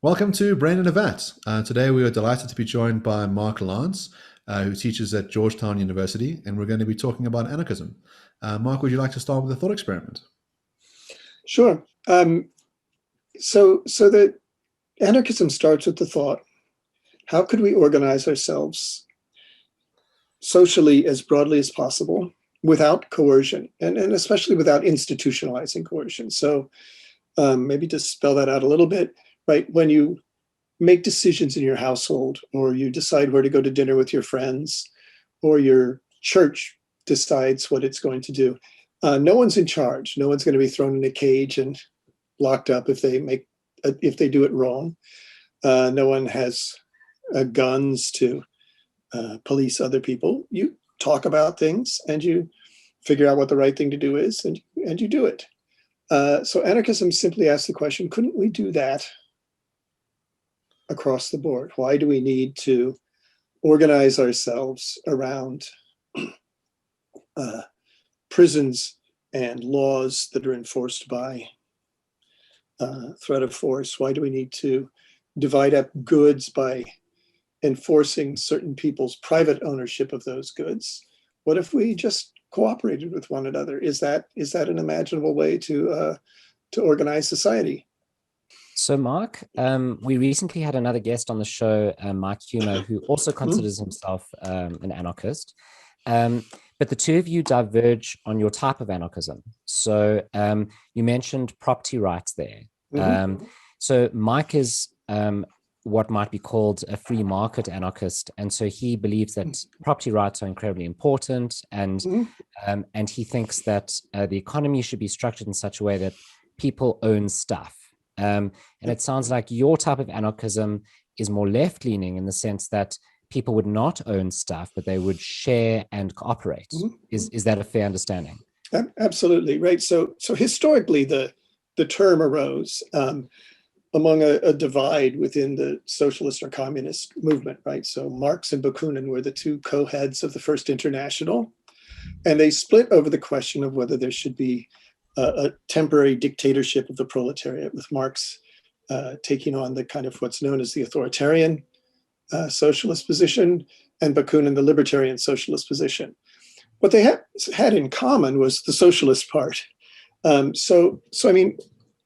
Welcome to Brain in a Vat. Today we are delighted to be joined by Mark Lance, who teaches at Georgetown University, and we're going to be talking about anarchism. Mark, would you like to start with a thought experiment? Sure. So the anarchism starts with the thought: how could we organize ourselves socially as broadly as possible without coercion, and especially without institutionalizing coercion? So maybe to spell that out a little bit, right? When you make decisions in your household, or you decide where to go to dinner with your friends, or your church decides what it's going to do, no one's in charge. No one's going to be thrown in a cage and locked up if they do it wrong. No one has guns to police other people. You talk about things and you figure out what the right thing to do is, and you do it. So anarchism simply asks the question: couldn't we do that across the board? Why do we need to organize ourselves around prisons and laws that are enforced by threat of force? Why do we need to divide up goods by enforcing certain people's private ownership of those goods? What if we just cooperated with one another? Is that an imaginable way to organize society? So, Mark, we recently had another guest on the show, Mike Humo, who also considers himself an anarchist. But the two of you diverge on your type of anarchism. So you mentioned property rights there. So Mike is what might be called a free market anarchist. And so he believes that property rights are incredibly important. And he thinks that the economy should be structured in such a way that people own stuff. And it sounds like your type of anarchism is more left-leaning in the sense that people would not own stuff, but they would share and cooperate. Is that a fair understanding? Absolutely, right. So historically, the term arose among a divide within the socialist or communist movement, right? So Marx and Bakunin were the two co-heads of the First International, and they split over the question of whether there should be a temporary dictatorship of the proletariat, with Marx taking on the kind of what's known as the authoritarian socialist position, and Bakunin the libertarian socialist position. What they had in common was the socialist part. So I mean,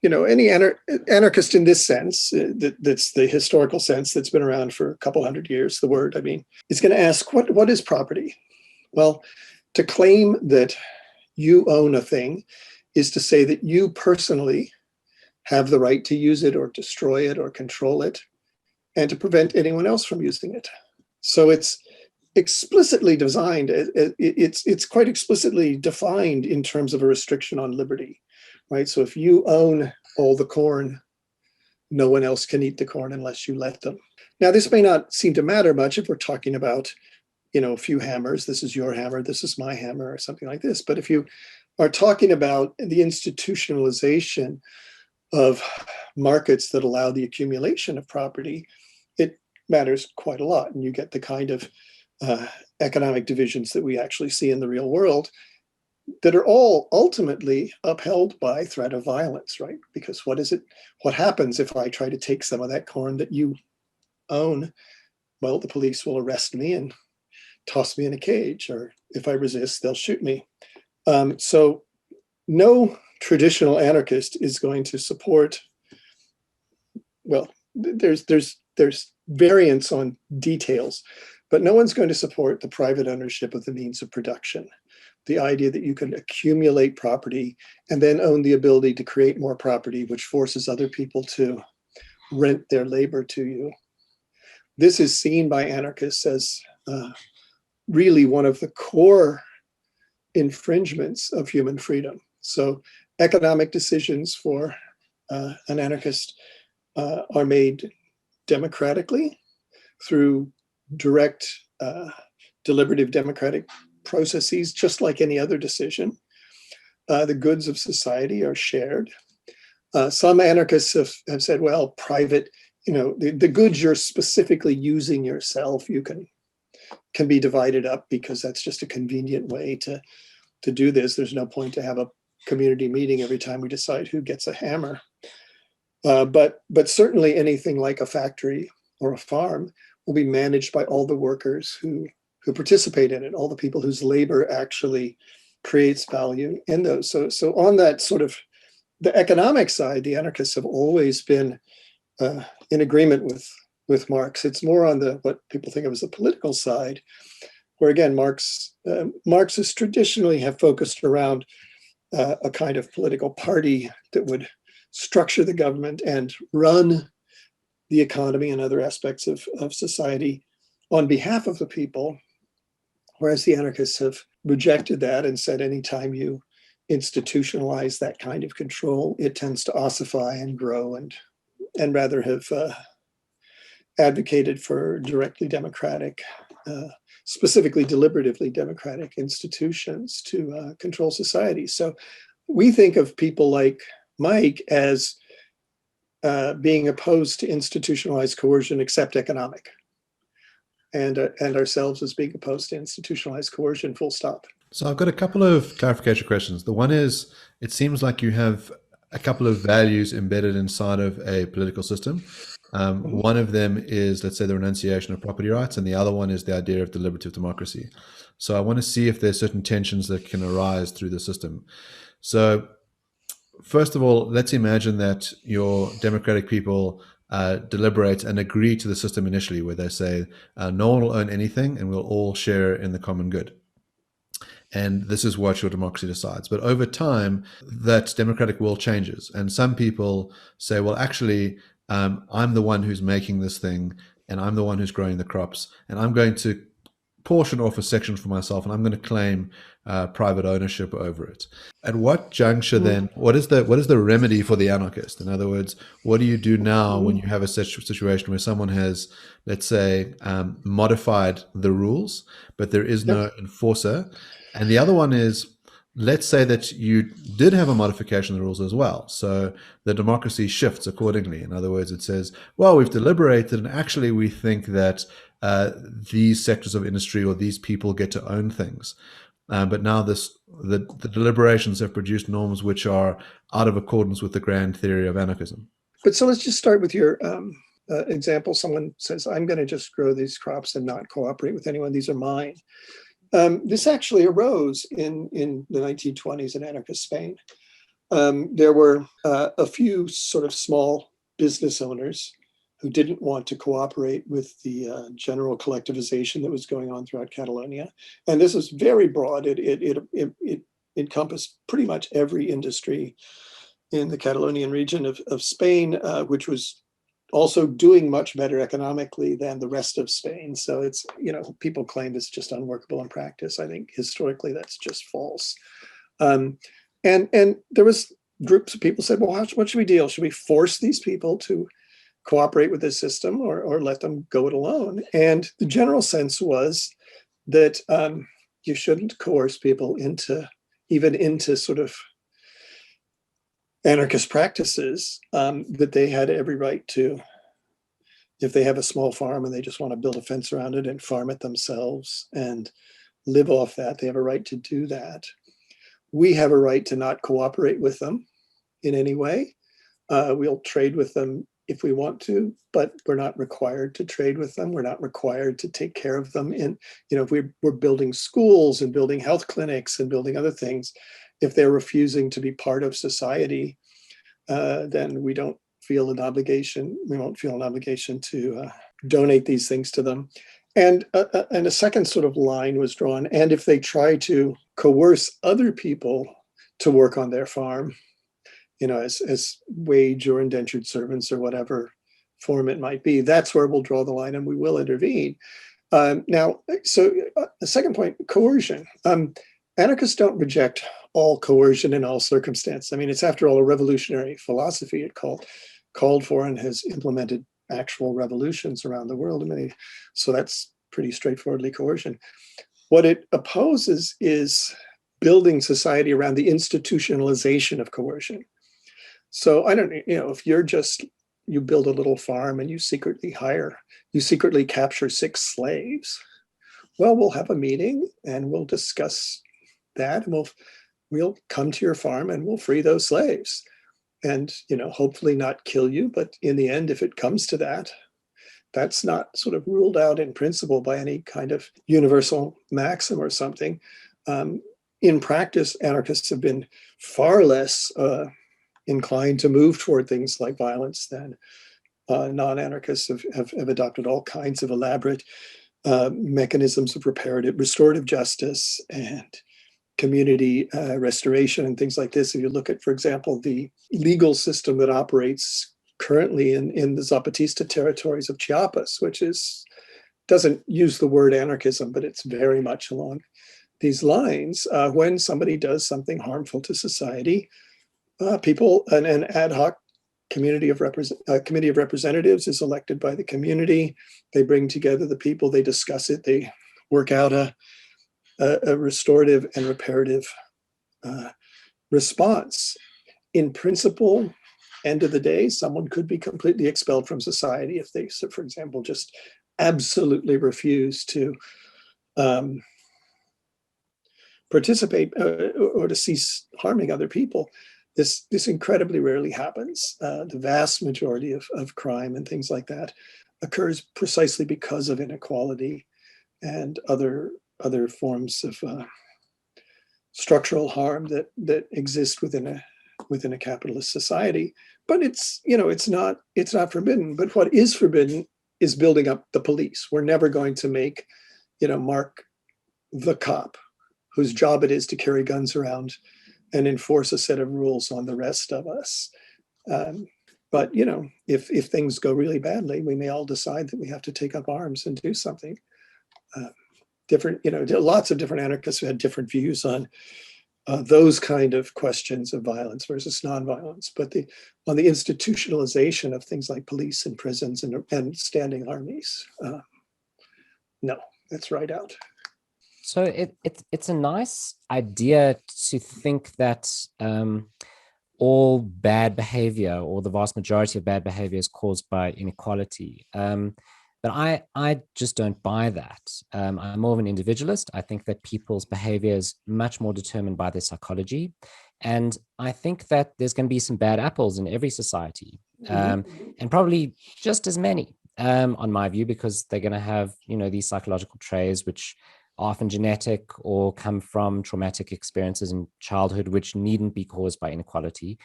any anarchist in this sense, that's the historical sense that's been around for a couple hundred years, the word, I mean, is going to ask, what is property? Well, to claim that you own a thing is to say that you personally have the right to use it or destroy it or control it, and to prevent anyone else from using it. So it's explicitly designed, it's quite explicitly defined in terms of a restriction on liberty, right? So if you own all the corn, no one else can eat the corn unless you let them. Now, this may not seem to matter much if we're talking about, a few hammers. This is your hammer, this is my hammer, or something like this. But if you are talking about the institutionalization of markets that allow the accumulation of property, it matters quite a lot. And you get the kind of economic divisions that we actually see in the real world that are all ultimately upheld by threat of violence, right? Because what happens if I try to take some of that corn that you own? Well, the police will arrest me and toss me in a cage, or if I resist, they'll shoot me. So no traditional anarchist is going to support, well, there's variance on details, but no one's going to support the private ownership of the means of production. The idea that you can accumulate property and then own the ability to create more property, which forces other people to rent their labor to you. This is seen by anarchists as really one of the core infringements of human freedom. So economic decisions for an anarchist are made democratically through direct, deliberative democratic processes, just like any other decision. The goods of society are shared. Some anarchists have said, well, private, the goods you're specifically using yourself, you can be divided up because that's just a convenient way to do this. There's no point to have a community meeting every time we decide who gets a hammer. But certainly anything like a factory or a farm will be managed by all the workers who participate in it, all the people whose labor actually creates value in those. So on that sort of the economic side, the anarchists have always been in agreement with Marx. It's more on the what people think of as the political side, where again Marxists traditionally have focused around a kind of political party that would structure the government and run the economy and other aspects of society on behalf of the people, whereas the anarchists have rejected that and said anytime you institutionalize that kind of control, it tends to ossify and grow, and rather have advocated for directly democratic, specifically deliberatively democratic institutions to control society. So we think of people like Mike as being opposed to institutionalized coercion except economic, and ourselves as being opposed to institutionalized coercion, full stop. So I've got a couple of clarification questions. The one is, it seems like you have a couple of values embedded inside of a political system. One of them is, let's say, the renunciation of property rights, and the other one is the idea of deliberative democracy. So I want to see if there's certain tensions that can arise through the system. So first of all, let's imagine that your democratic people deliberate and agree to the system initially, where they say no one will own anything and we'll all share in the common good. And this is what your democracy decides. But over time, that democratic will changes. And some people say, well, actually, I'm the one who's making this thing, and I'm the one who's growing the crops, and I'm going to portion off a section for myself, and I'm going to claim private ownership over it. At what juncture then, what is the remedy for the anarchist? In other words, what do you do now when you have a situation where someone has, let's say, modified the rules, but there is no enforcer? And the other one is, let's say that you did have a modification of the rules as well. So the democracy shifts accordingly. In other words, it says, well, we've deliberated, and actually we think that these sectors of industry or these people get to own things. But now the deliberations have produced norms which are out of accordance with the grand theory of anarchism. But so let's just start with your example. Someone says, I'm going to just grow these crops and not cooperate with anyone. These are mine. This actually arose in the 1920s in anarchist Spain. There were a few sort of small business owners who didn't want to cooperate with the general collectivization that was going on throughout Catalonia. And this was very broad. It encompassed pretty much every industry in the Catalonian region of Spain, which was also doing much better economically than the rest of Spain. So it's, people claim it's just unworkable in practice. I think historically that's just false. And there was groups of people said, well, what should we do? Should we force these people to cooperate with this system or let them go it alone? And the general sense was that you shouldn't coerce people into sort of anarchist practices, that they had every right to. If they have a small farm and they just want to build a fence around it and farm it themselves and live off that, they have a right to do that. We have a right to not cooperate with them in any way. We'll trade with them if we want to, but we're not required to trade with them. We're not required to take care of them. And if we're building schools and building health clinics and building other things, if they're refusing to be part of society, then we don't feel an obligation. We won't feel an obligation to donate these things to them. And a second sort of line was drawn. And if they try to coerce other people to work on their farm, as wage or indentured servants or whatever form it might be, that's where we'll draw the line and we will intervene. Now, so the second point, coercion. Anarchists don't reject all coercion in all circumstances. I mean, it's after all a revolutionary philosophy. It called for and has implemented actual revolutions around the world. So that's pretty straightforwardly coercion. What it opposes is building society around the institutionalization of coercion. So I don't, if you build a little farm and you secretly capture 6 slaves, well, we'll have a meeting and we'll discuss that, and we'll come to your farm and we'll free those slaves. and hopefully not kill you. But in the end, if it comes to that, that's not sort of ruled out in principle by any kind of universal maxim or something. In practice, anarchists have been far less inclined to move toward things like violence than non-anarchists have adopted all kinds of elaborate mechanisms of restorative justice and community restoration and things like this. If you look at, for example, the legal system that operates currently in the Zapatista territories of Chiapas, which doesn't use the word anarchism, but it's very much along these lines. When somebody does something harmful to society, people, an ad hoc committee of representatives is elected by the community. They bring together the people, they discuss it, they work out a restorative and reparative response. In principle, end of the day, someone could be completely expelled from society if they, so for example, just absolutely refuse to participate or to cease harming other people. This incredibly rarely happens. The vast majority of crime and things like that occurs precisely because of inequality and other forms of structural harm that exist within a capitalist society. But it's not forbidden. But what is forbidden is building up the police. We're never going to make Mark the cop, whose job it is to carry guns around and enforce a set of rules on the rest of us. But if things go really badly, we may all decide that we have to take up arms and do something. Lots of different anarchists who had different views on those kind of questions of violence versus nonviolence. But on the institutionalization of things like police and prisons and standing armies, no, that's right out. So it's a nice idea to think that all bad behavior, or the vast majority of bad behavior, is caused by inequality. But I just don't buy that. I'm more of an individualist. I think that people's behavior is much more determined by their psychology. And I think that there's going to be some bad apples in every society, and probably just as many, on my view, because they're going to have, these psychological traits which are often genetic or come from traumatic experiences in childhood, which needn't be caused by inequality.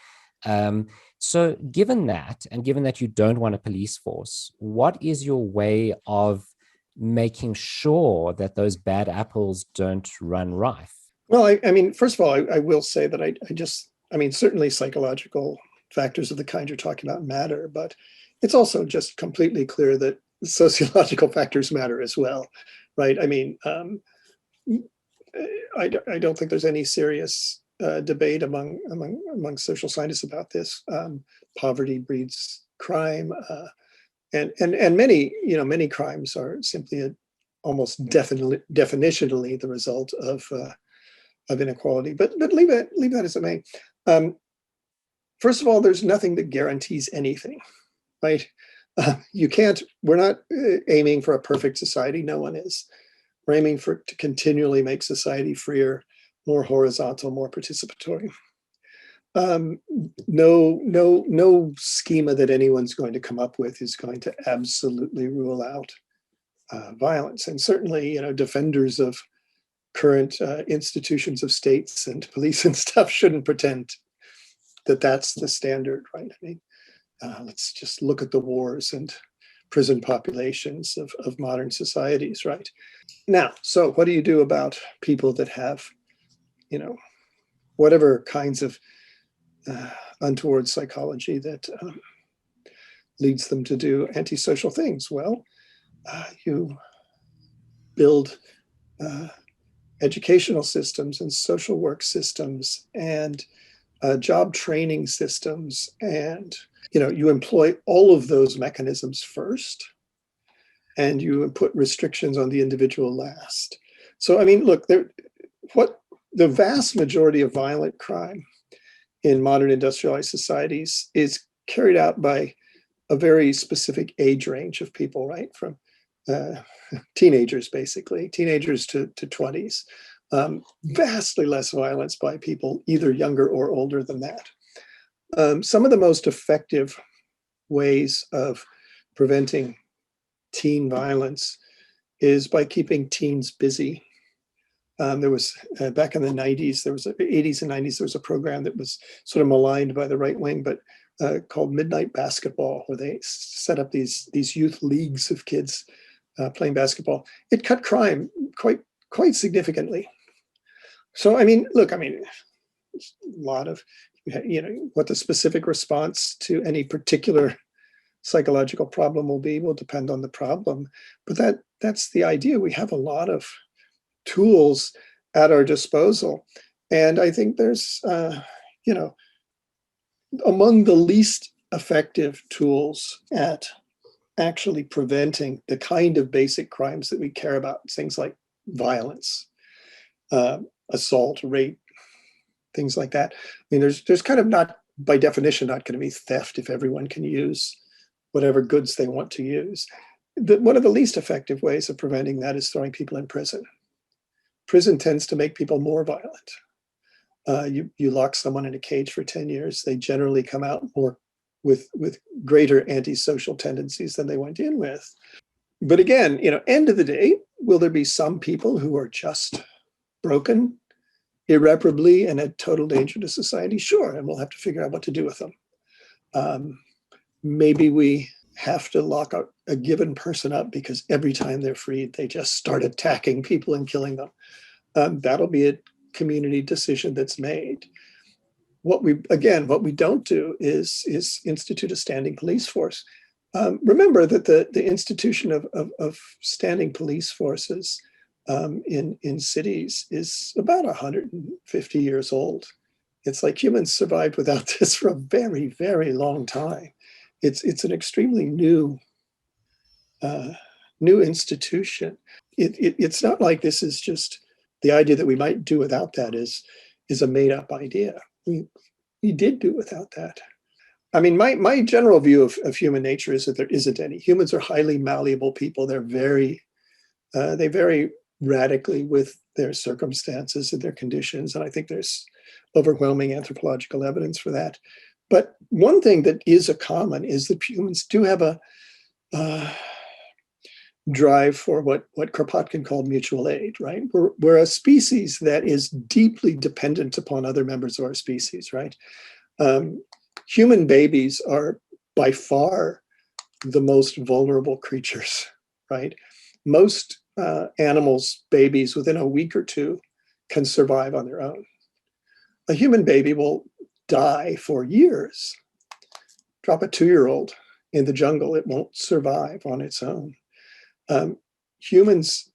So given that, and given that you don't want a police force, what is your way of making sure that those bad apples don't run rife? Well, I mean, first of all, I will say that I mean, certainly psychological factors of the kind you're talking about matter, but it's also just completely clear that sociological factors matter as well, right? I mean, I don't think there's any serious debate among social scientists about this. Poverty breeds crime, and many crimes are simply almost definitionally the result of inequality. But leave that as it may. First of all, there's nothing that guarantees anything, right? We're not aiming for a perfect society. No one is. We're aiming to continually make society freer, more horizontal, more participatory. No schema that anyone's going to come up with is going to absolutely rule out violence. And certainly, defenders of current institutions of states and police and stuff shouldn't pretend that that's the standard, right? I mean, let's just look at the wars and prison populations of modern societies, right? Now, so what do you do about people that have, whatever kinds of untoward psychology that leads them to do antisocial things? Well, you build educational systems and social work systems and job training systems, and you employ all of those mechanisms first, and you put restrictions on the individual last. So I mean, look, what the vast majority of violent crime in modern industrialized societies is carried out by a very specific age range of people, right? From teenagers, basically, teenagers to 20s. Vastly less violence by people either younger or older than that. Some of the most effective ways of preventing teen violence is by keeping teens busy. There was back in the 90s, there was 80s and 90s, there was a program that was sort of maligned by the right wing, but called Midnight Basketball, where they set up these youth leagues of kids playing basketball. It cut crime quite significantly. So, I mean, look, a lot of, what the specific response to any particular psychological problem will depend on the problem. But that's the idea. We have a lot of tools at our disposal. And I think there's, among the least effective tools at actually preventing the kind of basic crimes that we care about, things like violence, assault, rape, things like that. There's kind of not, by definition, not going to be theft if everyone can use whatever goods they want to use. One of the least effective ways of preventing that is throwing people in prison. Prison tends to make people more violent. You lock someone in a cage for 10 years, they generally come out more with greater antisocial tendencies than they went in with. But again, end of the day, will there be some people who are just broken irreparably and a total danger to society? Sure, and we'll have to figure out what to do with them. Maybe we have to lock a given person up because every time they're freed, they just start attacking people and killing them. That'll be a community decision that's made. What we don't do is institute a standing police force. Remember that the institution of standing police forces in cities is about 150 years old. It's like humans survived without this for a very, very long time. It's an extremely new institution. It's not like this is just the idea that we might do without that is a made up idea. We did do without that. My general view of human nature is that there isn't any. Humans are highly malleable people. They vary radically with their circumstances and their conditions. And I think there's overwhelming anthropological evidence for that. But one thing that is a common is that humans do have a drive for what Kropotkin called mutual aid, right? We're a species that is deeply dependent upon other members of our species, right? Human babies are by far the most vulnerable creatures, right? Most animals' babies within a week or two can survive on their own. A human baby will die for years. Drop a 2-year-old in the jungle, it won't survive on its own. Humans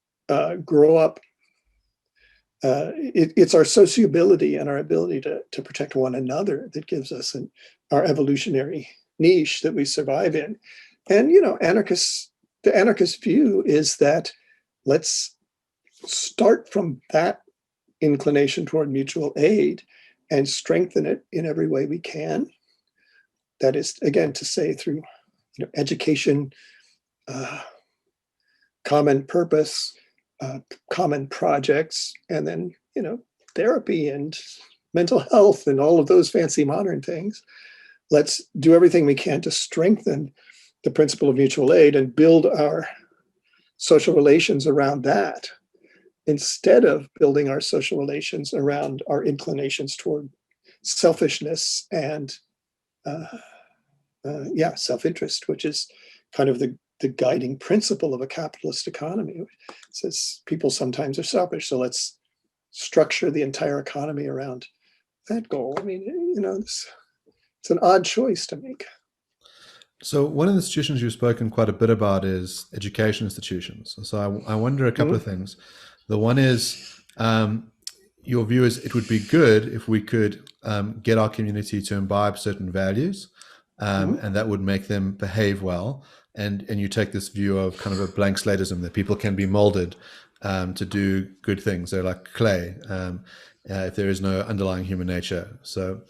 grow up, it's our sociability and our ability to protect one another that gives us our evolutionary niche that we survive in. And, the anarchist view is that let's start from that inclination toward mutual aid and strengthen it in every way we can. That is, again, to say through education, common purpose, common projects, and then, therapy and mental health and all of those fancy modern things. Let's do everything we can to strengthen the principle of mutual aid and build our social relations around that, instead of building our social relations around our inclinations toward selfishness and self-interest, which is kind of the guiding principle of a capitalist economy. It says people sometimes are selfish, so let's structure the entire economy around that goal. It's an odd choice to make. So one of the institutions you've spoken quite a bit about is education institutions. So I wonder a couple of things. The one is, your view is it would be good if we could get our community to imbibe certain values, and that would make them behave well. And you take this view of kind of a blank slateism, that people can be molded to do good things. They're like clay, if there is no underlying human nature. So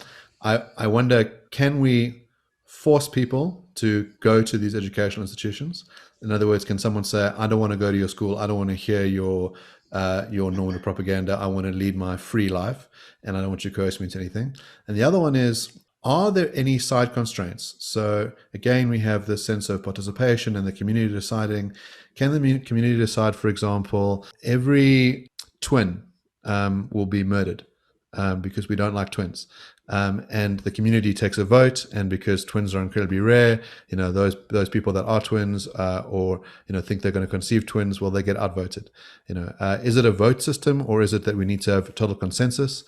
I wonder, can we force people to go to these educational institutions? In other words, can someone say, I don't want to go to your school, I don't want to hear your normative propaganda, I want to lead my free life, and I don't want you to coerce me into anything? And the other one is, Are there any side constraints? So again, we have this sense of participation and the community deciding. Can the community decide, for example, every twin will be murdered because we don't like twins? And the community takes a vote, and because twins are incredibly rare, those people that are twins or think they're going to conceive twins, well, they get outvoted. Is it a vote system, or is it that we need to have total consensus?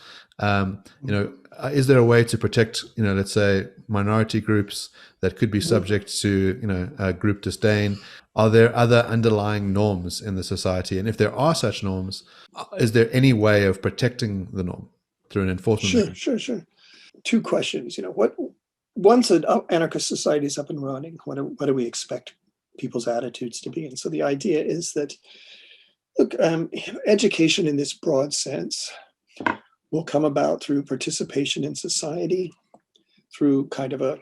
Is there a way to protect, let's say, minority groups that could be subject to, group disdain? Are there other underlying norms in the society? And if there are such norms, is there any way of protecting the norm through an enforcement? Sure. Two questions. Once an anarchist society is up and running, what do we expect people's attitudes to be? And so the idea is that, look, education in this broad sense will come about through participation in society, through kind of a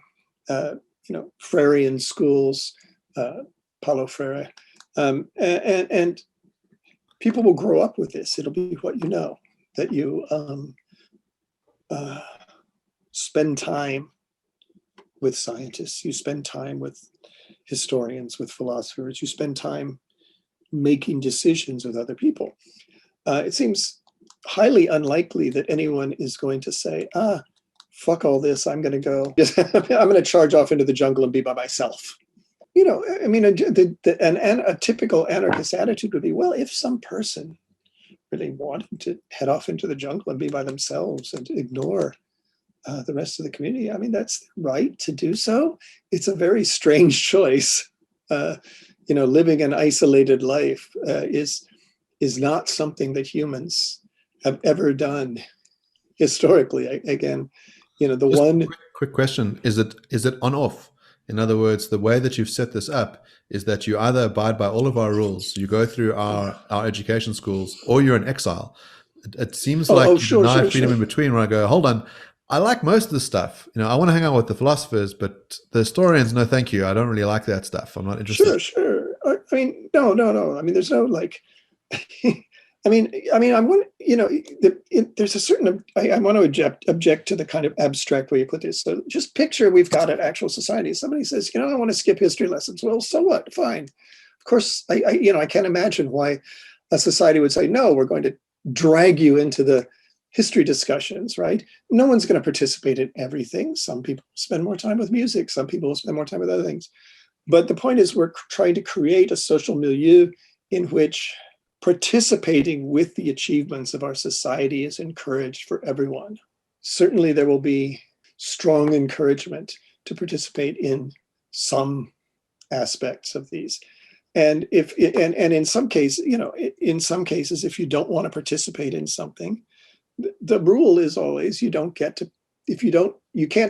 Freirean schools, Paulo Freire, and people will grow up with this. It'll be what you know, that you spend time with scientists, you spend time with historians, with philosophers, you spend time making decisions with other people. It seems highly unlikely that anyone is going to say, fuck all this, I'm going to go, I'm going to charge off into the jungle and be by myself. A typical anarchist attitude would be, well, if some person really wanted to head off into the jungle and be by themselves and ignore the rest of the community, that's right to do so. It's a very strange choice. Living an isolated life is not something that humans have ever done historically. Again, Quick question: Is it on off? In other words, the way that you've set this up is that you either abide by all of our rules, you go through our education schools, or you're in exile. It seems like you deny freedom in between. Where I go, hold on, I like most of the stuff. I want to hang out with the philosophers, but the historians, no, thank you. I don't really like that stuff. I'm not interested. Sure. No. There's no like. I want, there's a certain, I want to object to the kind of abstract way you put this. So just picture we've got an actual society. Somebody says, I want to skip history lessons. Well, so what? Fine. Of course, I can't imagine why a society would say, no, we're going to drag you into the history discussions, right? No one's going to participate in everything. Some people spend more time with music. Some people spend more time with other things. But the point is, we're trying to create a social milieu in which participating with the achievements of our society is encouraged for everyone. Certainly there will be strong encouragement to participate in some aspects of these. And in some cases, if you don't want to participate in something, the rule is always you can't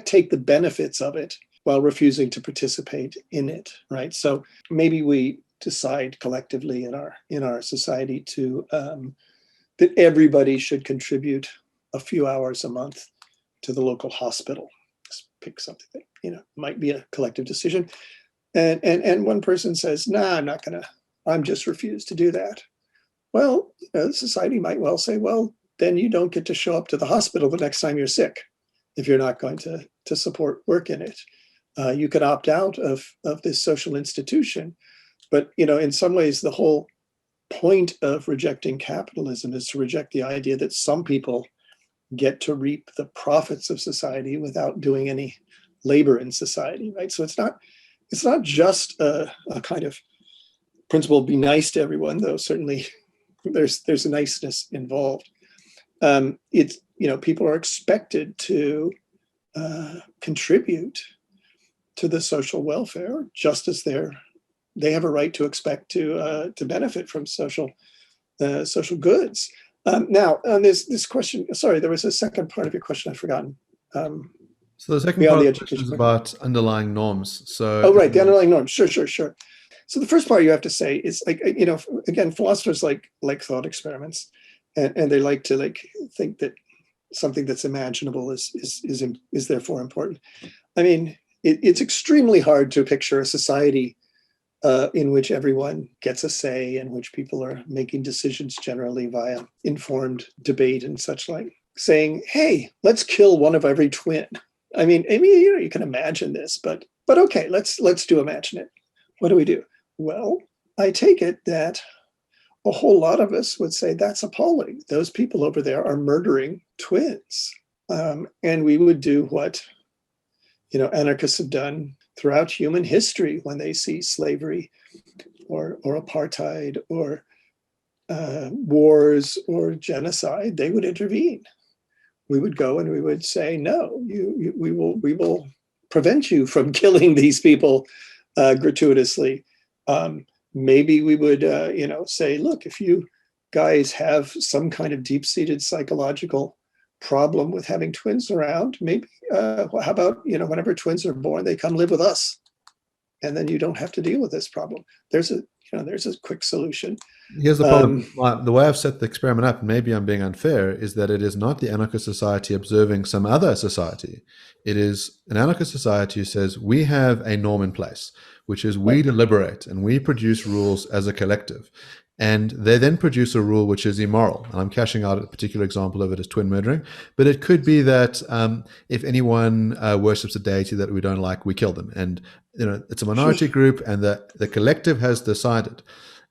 take the benefits of it while refusing to participate in it, right? So maybe we decide collectively in our society to that everybody should contribute a few hours a month to the local hospital. Just pick something that might be a collective decision, and one person says, "Nah, I'm just refuse to do that." Well, society might well say, "Well, then you don't get to show up to the hospital the next time you're sick if you're not going to support work in it. You could opt out of this social institution." But, in some ways, the whole point of rejecting capitalism is to reject the idea that some people get to reap the profits of society without doing any labor in society, right? So it's not just a kind of principle, be nice to everyone, though certainly there's a niceness involved. It's, people are expected to contribute to the social welfare just as they have a right to expect to benefit from social goods. Now, on this question, sorry, there was a second part of your question I've forgotten. So the second part of the question is about underlying norms. So, right, the underlying norms. Sure. So the first part you have to say is again, philosophers like thought experiments, and they like to think that something that's imaginable is therefore important. It's extremely hard to picture a society in which everyone gets a say, in which people are making decisions generally via informed debate and such like, saying, hey, let's kill one of every twin. You can imagine this, but okay, let's do imagine it. What do we do? Well, I take it that a whole lot of us would say that's appalling. Those people over there are murdering twins. And we would do what, anarchists have done throughout human history when they see slavery or apartheid or wars or genocide. They would intervene. We would go and we would say, no, we will prevent you from killing these people gratuitously. Maybe we would, say, look, if you guys have some kind of deep-seated psychological problem with having twins around, maybe, how about, whenever twins are born, they come live with us, and then you don't have to deal with this problem. There's a quick solution. Here's the problem. The way I've set the experiment up, and maybe I'm being unfair, is that it is not the anarchist society observing some other society. It is an anarchist society who says, we have a norm in place, which is we deliberate and we produce rules as a collective. And they then produce a rule which is immoral. And I'm cashing out a particular example of it as twin murdering. But it could be that if anyone worships a deity that we don't like, we kill them. And it's a minority group, and the collective has decided.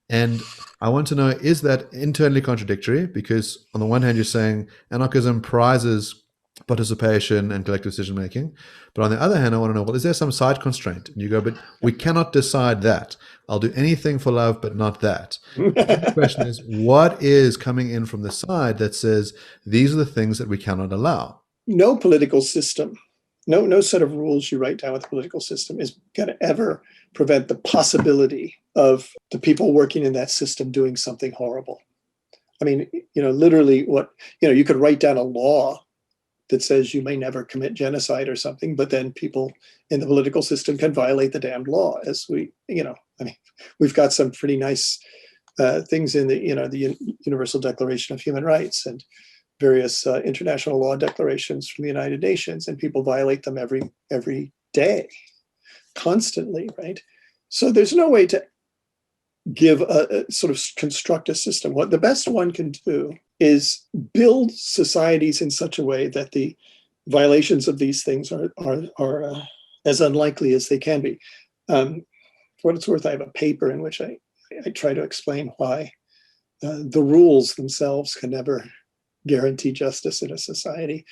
And I want to know, is that internally contradictory? Because on the one hand, you're saying anarchism prizes participation and collective decision making. But on the other hand, I want to know, well, is there some side constraint? And you go, but we cannot decide that. I'll do anything for love, but not that. The question is, what is coming in from the side that says these are the things that we cannot allow? No political system, no set of rules you write down with the political system is going to ever prevent the possibility of the people working in that system doing something horrible. I mean, literally you could write down a law that says you may never commit genocide or something, but then people in the political system can violate the damned law. As we've got some pretty nice things in the Universal Declaration of Human Rights and various international law declarations from the United Nations, and people violate them every day, constantly, right? So there's no way to give a sort of construct a system. What the best one can do is build societies in such a way that the violations of these things are as unlikely as they can be. For what it's worth, I have a paper in which I try to explain why the rules themselves can never guarantee justice in a society.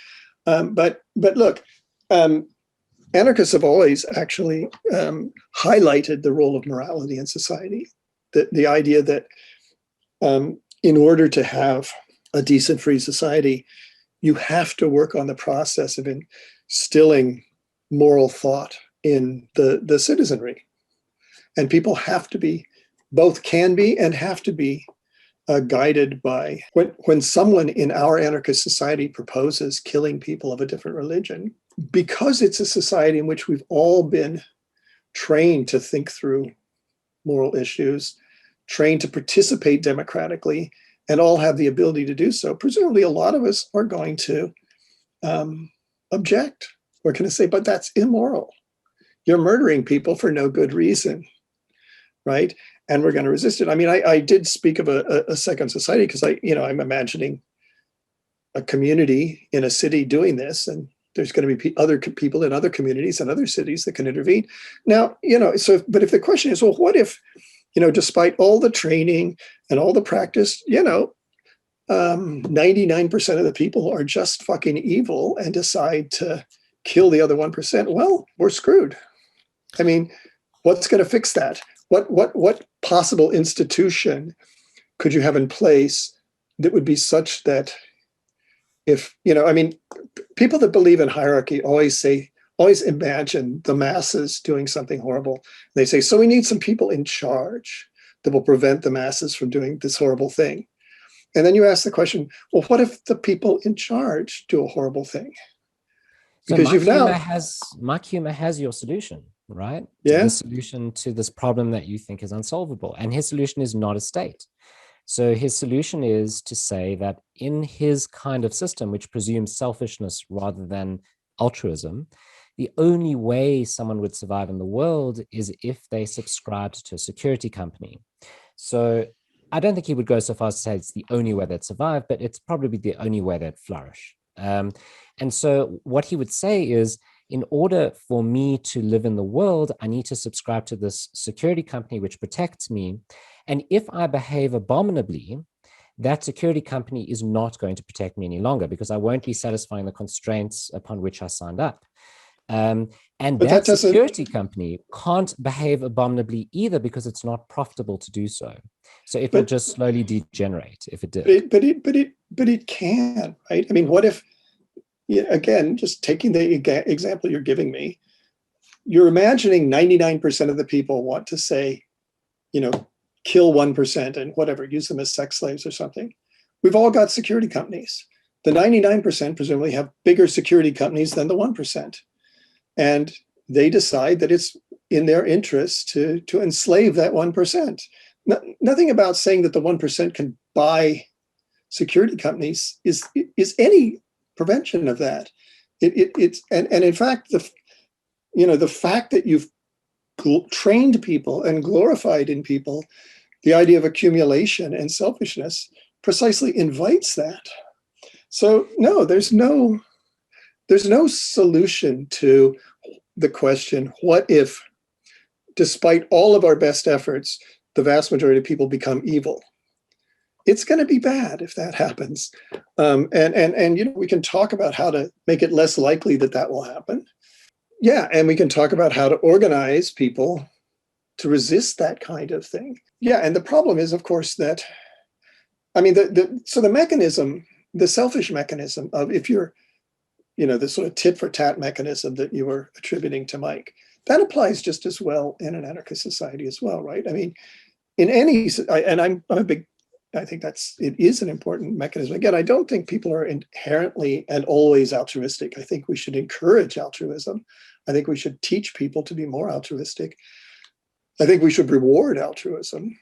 But look, anarchists have always actually highlighted the role of morality in society. The idea that in order to have a decent free society, you have to work on the process of instilling moral thought in the citizenry. And people have to be, both can be and have to be guided by, when someone in our anarchist society proposes killing people of a different religion, because it's a society in which we've all been trained to think through moral issues, trained to participate democratically, and all have the ability to do so, presumably a lot of us are going to object. We're going to say, but that's immoral. You're murdering people for no good reason, right? And we're going to resist it. I mean, I did speak of a second society because I'm imagining a community in a city doing this, and there's going to be other people in other communities and other cities that can intervene. Now, but if the question is, well, what if, despite all the training and all the practice, 99% of the people are just fucking evil and decide to kill the other 1%. Well, we're screwed. I mean, what's going to fix that? What possible institution could you have in place that would be such that if, people that believe in hierarchy always imagine the masses doing something horrible. They say, so we need some people in charge that will prevent the masses from doing this horrible thing. And then you ask the question, well, what if the people in charge do a horrible thing? Because Mark Humer has your solution, right? Yeah. The solution to this problem that you think is unsolvable. And his solution is not a state. So his solution is to say that in his kind of system, which presumes selfishness rather than altruism, the only way someone would survive in the world is if they subscribed to a security company. So I don't think he would go so far as to say it's the only way that survive, but it's probably the only way that flourish. And so what he would say is, in order for me to live in the world, I need to subscribe to this security company which protects me. And if I behave abominably, that security company is not going to protect me any longer because I won't be satisfying the constraints upon which I signed up. And But that that security company can't behave abominably either because it's not profitable to do so. So it will just slowly degenerate if it did. But it can, right? I mean, what if, again, just taking the example you're giving me, you're imagining 99% of the people want to say, kill 1% and whatever, use them as sex slaves or something. We've all got security companies. The 99% presumably have bigger security companies than the 1%. And they decide that it's in their interest to enslave that 1%. Nothing about saying that the 1% can buy security companies is any prevention of that. It's in fact the fact that you've trained people and glorified in people the idea of accumulation and selfishness precisely invites that. So no, there's no solution to the question, what if, despite all of our best efforts, the vast majority of people become evil? It's going to be bad if that happens. And we can talk about how to make it less likely that will happen. Yeah, and we can talk about how to organize people to resist that kind of thing. Yeah, and the problem is, of course, that, I mean, the mechanism, the selfish mechanism of if you're, the sort of tit for tat mechanism that you were attributing to Mike, that applies just as well in an anarchist society as well, right? I mean, in any, and I'm a big, I think it is an important mechanism. Again, I don't think people are inherently and always altruistic. I think we should encourage altruism. I think we should teach people to be more altruistic. I think we should reward altruism.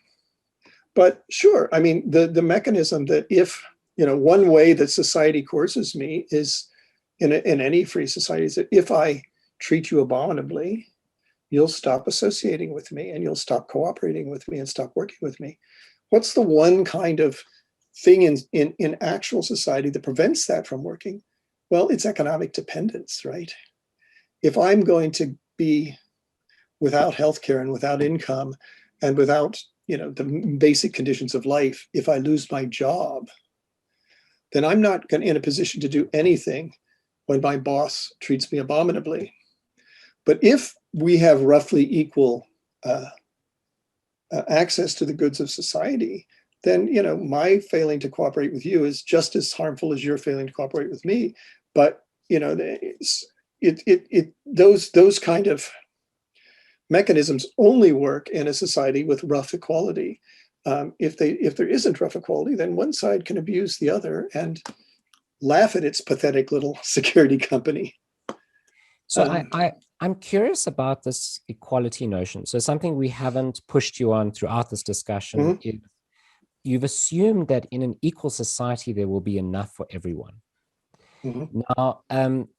But sure, I mean, the mechanism that if, one way that society coerces me is in any free society is that if I treat you abominably, you'll stop associating with me and you'll stop cooperating with me and stop working with me. What's the one kind of thing in actual society that prevents that from working? Well, it's economic dependence, right? If I'm going to be without healthcare and without income and without, the basic conditions of life, if I lose my job, then I'm not in a position to do anything when my boss treats me abominably. But if we have roughly equal access to the goods of society, then my failing to cooperate with you is just as harmful as your failing to cooperate with me. But those kind of mechanisms only work in a society with rough equality. If there isn't rough equality, then one side can abuse the other and laugh at its pathetic little security company. So I'm curious about this equality notion. So something we haven't pushed you on throughout this discussion is you've assumed that in an equal society, there will be enough for everyone. Now,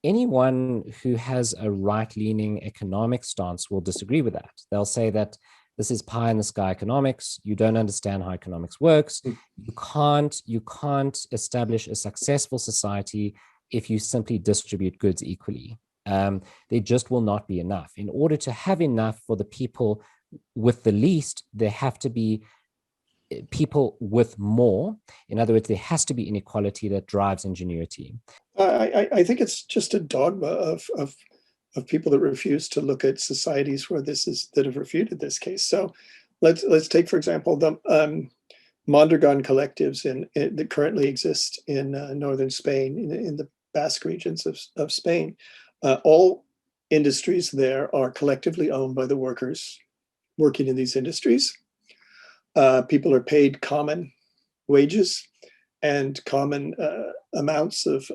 anyone who has a right-leaning economic stance will disagree with that. They'll say that this is pie in the sky economics. You don't understand how economics works. You can't establish a successful society if you simply distribute goods equally. There just will not be enough. In order to have enough for the people with the least, there have to be people with more. In other words, there has to be inequality that drives ingenuity. I think it's just a dogma of people that refuse to look at societies where that have refuted this case. So let's take, for example, the Mondragon collectives that currently exist in northern Spain, in the Basque regions of Spain. All industries there are collectively owned by the workers working in these industries. People are paid common wages and common amounts of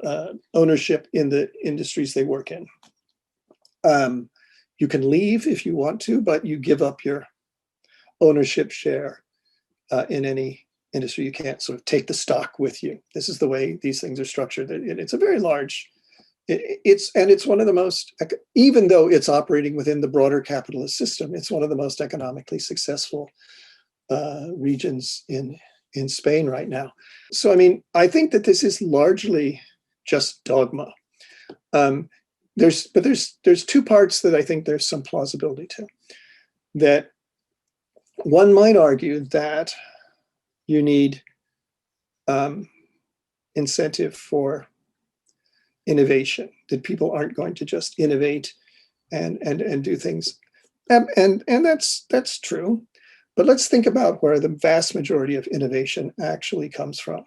ownership in the industries they work in. You can leave if you want to, but you give up your ownership share in any industry. You can't sort of take the stock with you. This is the way these things are structured. It's a very large, it's one of the most, even though it's operating within the broader capitalist system, it's one of the most economically successful regions in Spain right now. So, I mean, I think that this is largely just dogma. there's two parts that I think there's some plausibility to. That one might argue that you need incentive for innovation, that people aren't going to just innovate and do things. And that's true. But let's think about where the vast majority of innovation actually comes from.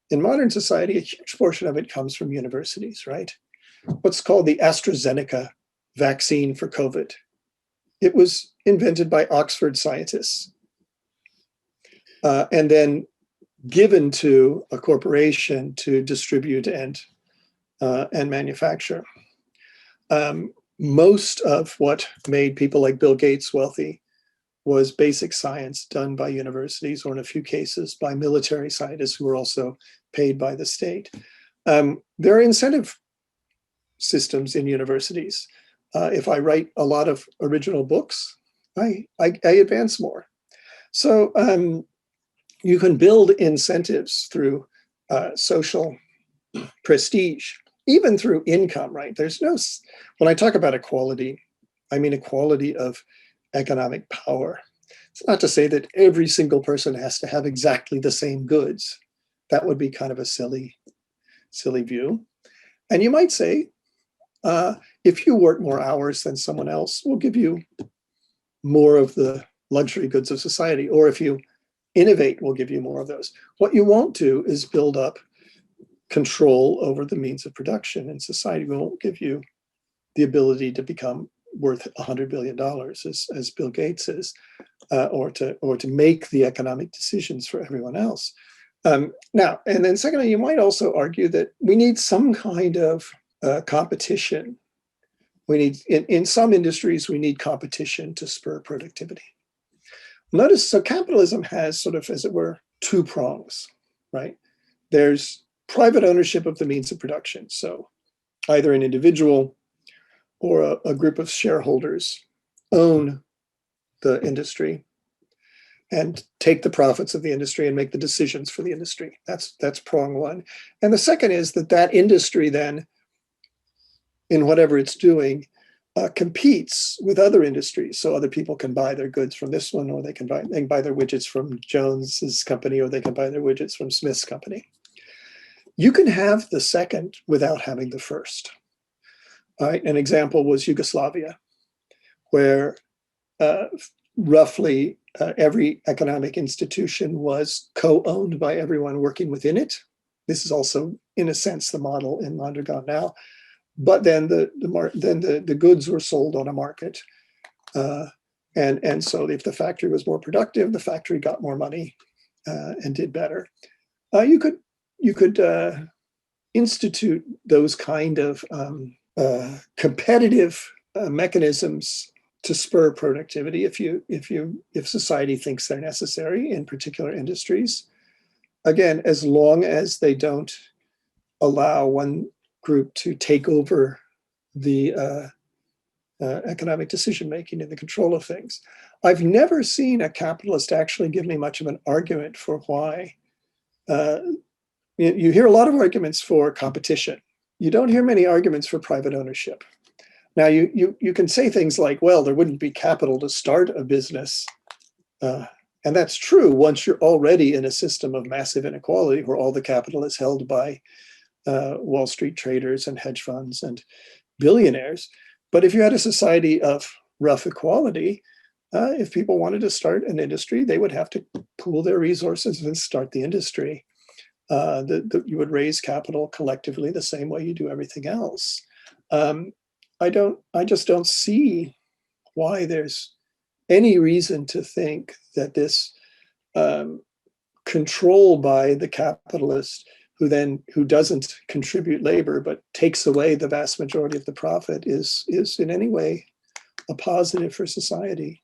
In modern society, a huge portion of it comes from universities, right? What's called the AstraZeneca vaccine for COVID. It was invented by Oxford scientists and then given to a corporation to distribute and manufacture. Most of what made people like Bill Gates wealthy was basic science done by universities, or in a few cases by military scientists who were also paid by the state. There are incentive systems in universities. If I write a lot of original books, I advance more. So you can build incentives through social prestige, even through income, right? There's no, when I talk about equality, I mean equality of economic power. It's not to say that every single person has to have exactly the same goods. That would be kind of a silly view. And you might say, if you work more hours than someone else, we'll give you more of the luxury goods of society. Or if you innovate, we'll give you more of those. What you won't do is build up control over the means of production in society. We won't give you the ability to become worth $100 billion, as Bill Gates is, or to make the economic decisions for everyone else. Now, and then secondly, you might also argue that we need some kind of competition. We need, in some industries, we need competition to spur productivity. Notice, so capitalism has sort of, as it were, two prongs, right? There's private ownership of the means of production. So either an individual or a group of shareholders own the industry and take the profits of the industry and make the decisions for the industry. That's prong one. And the second is that industry then, in whatever it's doing, competes with other industries. So other people can buy their goods from this one, or they can buy their widgets from Jones's company, or they can buy their widgets from Smith's company. You can have the second without having the first. All right, an example was Yugoslavia, where roughly every economic institution was co-owned by everyone working within it. This is also, in a sense, the model in Mondragon now. But then the goods were sold on a market, and so if the factory was more productive, the factory got more money and did better. You could institute those kind of competitive mechanisms to spur productivity if society thinks they're necessary in particular industries. Again, as long as they don't allow one group to take over the economic decision making and the control of things. I've never seen a capitalist actually give me much of an argument for why. You hear a lot of arguments for competition. You don't hear many arguments for private ownership. Now, you can say things like, well, there wouldn't be capital to start a business. And that's true once you're already in a system of massive inequality where all the capital is held by Wall Street traders and hedge funds and billionaires. But if you had a society of rough equality, if people wanted to start an industry, they would have to pool their resources and start the industry. You would raise capital collectively the same way you do everything else. I just don't see why there's any reason to think that this control by the capitalist who doesn't contribute labor but takes away the vast majority of the profit is in any way a positive for society.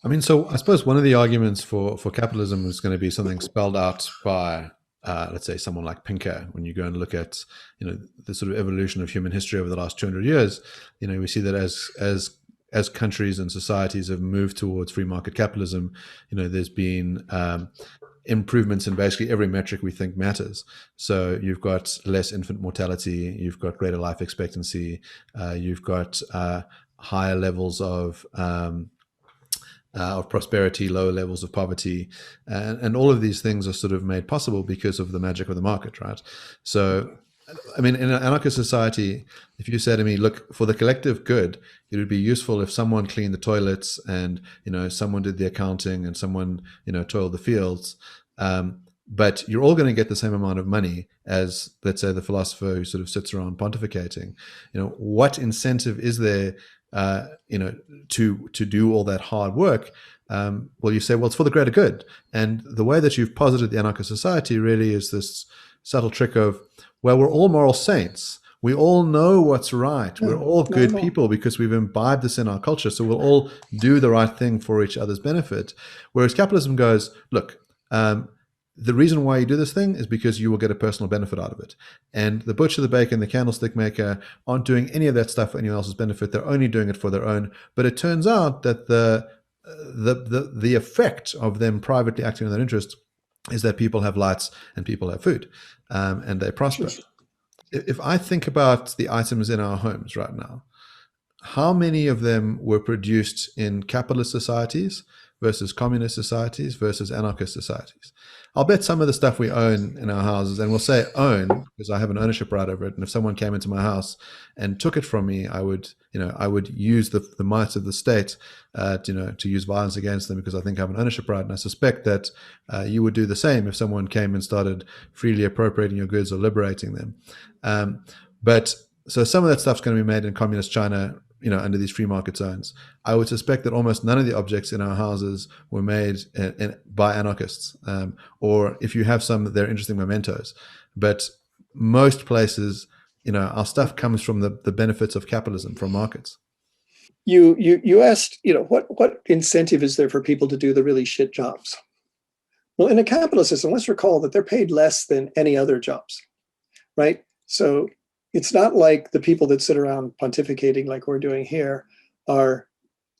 I mean, so I suppose one of the arguments for capitalism is going to be something spelled out by let's say someone like Pinker. When you go and look at the sort of evolution of human history over the last 200 years, we see that as countries and societies have moved towards free market capitalism, there's been improvements in basically every metric we think matters. So you've got less infant mortality, you've got greater life expectancy, you've got higher levels of prosperity, lower levels of poverty, and all of these things are sort of made possible because of the magic of the market, right? So, I mean, in an anarchist society, if you say to me, look, for the collective good, it would be useful if someone cleaned the toilets and, someone did the accounting and someone, toiled the fields. But you're all going to get the same amount of money as, let's say, the philosopher who sort of sits around pontificating. What incentive is there, to do all that hard work? Well, you say, well, it's for the greater good. And the way that you've posited the anarchist society really is this subtle trick of, well, we're all moral saints. We all know what's right. We're all good people because we've imbibed this in our culture. So we'll all do the right thing for each other's benefit. Whereas capitalism goes, look, the reason why you do this thing is because you will get a personal benefit out of it. And the butcher, the baker, and the candlestick maker aren't doing any of that stuff for anyone else's benefit. They're only doing it for their own. But it turns out that the effect of them privately acting in their interest is that people have lights and people have food, and they prosper. If I think about the items in our homes right now, how many of them were produced in capitalist societies versus communist societies versus anarchist societies? I'll bet some of the stuff we own in our houses, and we'll say own because I have an ownership right over it. And if someone came into my house and took it from me, I would use the might of the state, to use violence against them because I think I have an ownership right. And I suspect that you would do the same if someone came and started freely appropriating your goods or liberating them. But so some of that stuff's going to be made in communist China, under these free market zones. I would suspect that almost none of the objects in our houses were made by anarchists, or if you have some, they're interesting mementos. But most places, our stuff comes from the benefits of capitalism, from markets. You asked, what incentive is there for people to do the really shit jobs? Well, in a capitalist system, let's recall that they're paid less than any other jobs, right? So it's not like the people that sit around pontificating like we're doing here are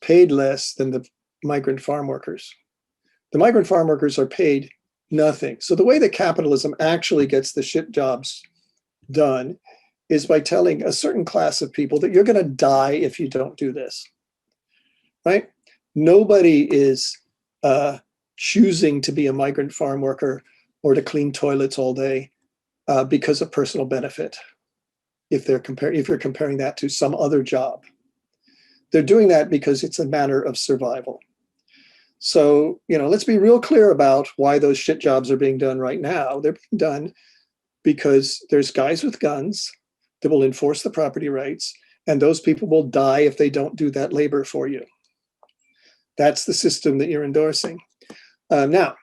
paid less than the migrant farm workers. The migrant farm workers are paid nothing. So the way that capitalism actually gets the shit jobs done is by telling a certain class of people that you're going to die if you don't do this, right? Nobody is choosing to be a migrant farm worker or to clean toilets all day because of personal benefit. If you're comparing that to some other job, they're doing that because it's a matter of survival. So, let's be real clear about why those shit jobs are being done right now. They're being done because there's guys with guns that will enforce the property rights, and those people will die if they don't do that labor for you. That's the system that you're endorsing. Now,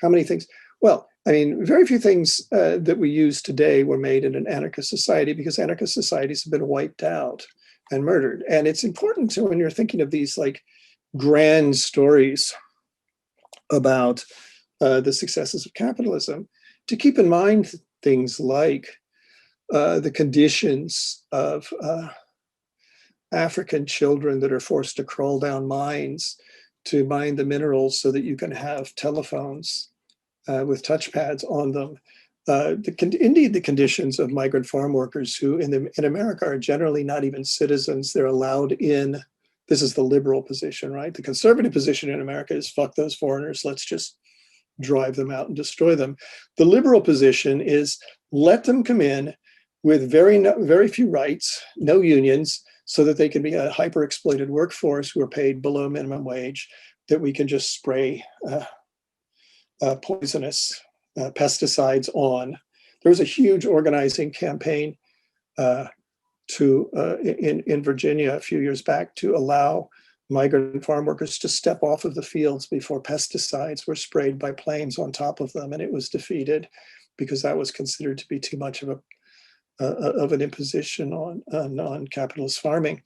how many things? Well, very few things that we use today were made in an anarchist society because anarchist societies have been wiped out and murdered. And it's important to, when you're thinking of these like grand stories about the successes of capitalism, to keep in mind things like the conditions of African children that are forced to crawl down mines to mine the minerals so that you can have telephones with touchpads on them. Indeed, the conditions of migrant farm workers who in America are generally not even citizens. They're allowed in. This is the liberal position, right? The conservative position in America is fuck those foreigners. Let's just drive them out and destroy them. The liberal position is let them come in with very few rights, no unions, so that they can be a hyper-exploited workforce who are paid below minimum wage, that we can just spray poisonous pesticides on. There was a huge organizing campaign in Virginia a few years back to allow migrant farm workers to step off of the fields before pesticides were sprayed by planes on top of them, and it was defeated because that was considered to be too much of an imposition on non-capitalist farming.